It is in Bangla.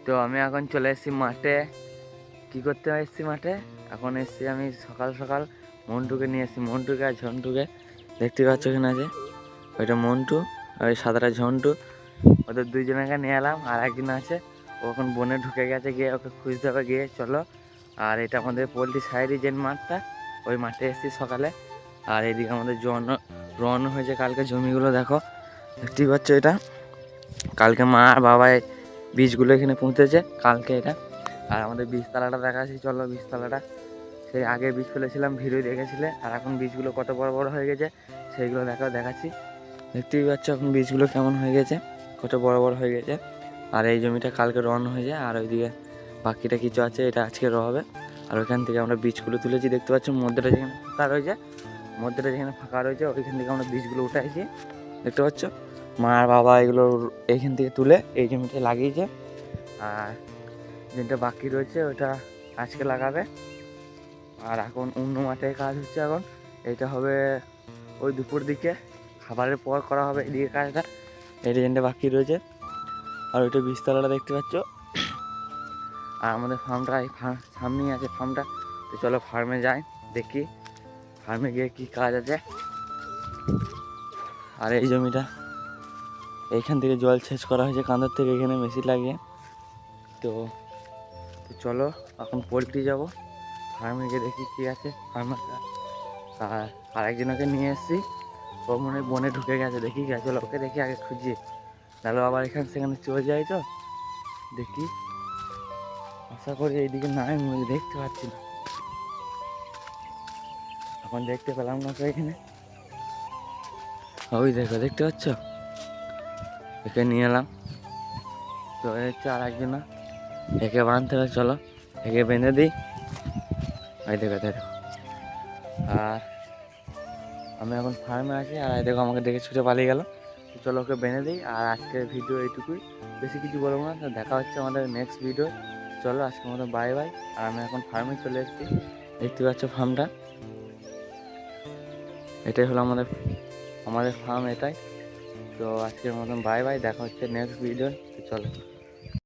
তো আমি এখন চলে এসেছি মাঠে। কি করতে এসেছি মাঠে? এখন এসেছি আমি সকাল সকাল মন্টুকে নিয়ে এসেছি, মন্টুকে আর ঝন্টুকে। দেখতে পাচ্ছ এখানে আছে, ওইটা মন্টু আর ওই সাদাটা ঝন্টু। ওদের দুইজনকে নিয়ে এলাম, আর একজন আছে ও এখন বনে ঢুকে গেছে, গিয়ে ওকে খুঁজতে হবে, গিয়ে চলো। আর এটা আমাদের পোলট্রি সাইডে যে মাঠটা, ওই মাঠে এসেছি সকালে। আর এইদিকে আমাদের রন হয়েছে কালকে জমিগুলো, দেখো দেখতেই পাচ্ছ। এটা কালকে মা আর বাবাই বীজগুলো এখানে পুঁতেছে কালকে এটা। আর আমাদের বীজতলাটা দেখাচ্ছি, চলো বীজতলাটা। সেই আগে বীজ ফেলেছিলাম, ভিডিও দেখেছিলে। আর এখন বীজগুলো কত বড় বড় হয়ে গেছে সেইগুলো দেখাচ্ছি। দেখতেই পাচ্ছ এখন বীজগুলো কেমন হয়ে গেছে, কত বড় বড় হয়ে গেছে। আর এই জমিটা কালকে রন হয়ে যায়, আর ওইদিকে বাকিটা কিছু আছে, এটা আজকে হবে। আর ওইখান থেকে আমরা বীজগুলো তুলেছি, দেখতে পাচ্ছ মধ্যটা যেখানে ফাঁকা রয়েছে, মধ্যটা যেখানে ফাঁকা রয়েছে ওইখান থেকে আমরা বীজগুলো উঠাইছি, দেখতে পাচ্ছ। মা আর বাবা এগুলো এইখান থেকে তুলে এই জমিতে লাগিয়েছে। আর যেটা বাকি রয়েছে ওটা আজকে লাগাবে। আর এখন অন্য মাঠে কাজ হচ্ছে, এখন এইটা হবে ওই দুপুর দিকে, খাবারের পর করা হবে এদিকে কাজটা। এই ডিজাইনটা বাকি রয়েছে। আর ওইটা বীজতলাটা দেখতে পাচ্ছ। আর আমাদের ফার্মটা এই সামনেই আছে ফার্মটা। তো চলো ফার্মে যাই, দেখি ফার্মে গিয়ে কী কাজ আছে। আর এই জমিটা এইখান থেকে জল সেচ করা হয়েছে কাঁধের থেকে, এখানে মেশিন লাগিয়ে। তো চলো এখন পোলট্রি যাব, ফার্মে গিয়ে দেখি কী আছে ফার্মারটা। আর আরেকজনকে নিয়ে এসেছি, ও মনে বনে ঢুকে গেছে, দেখি গেছে, ওকে দেখি আগে খুঁজি, তাহলে আবার এখানে সেখানে চলে যায়। তো দেখি, আশা করি এইদিকে নাই, মনে দেখতে পাচ্ছি না, এখন দেখতে পেলাম না তো এখানে। ওই দেখো, দেখতে পাচ্ছ, একে নিয়ে এলাম। তো হচ্ছে আর একজন, একে বাঁধতে হবে, চলো একে বেঁধে দিই। এই দেখো দেখো। আর আমি এখন ফার্মে আছি, আর দেখো আমাকে দেখে ছুটে পালিয়ে গেল। তো চলো ওকে বেঁধে দিই। আর আজকের ভিডিও এইটুকুই, বেশি কিছু বলবো না। তো দেখা হচ্ছে আমাদের নেক্সট ভিডিও। চলো আজকের মতো বাই বাই। আর আমি এখন ফার্মে চলে এসেছি, দেখতে পাচ্ছ ফার্মটা, এটাই হলো আমাদের ফার্ম এটাই। তো আজকের মতন বাই বাই, দেখা হচ্ছে নেক্সট ভিডিও। তো চলো।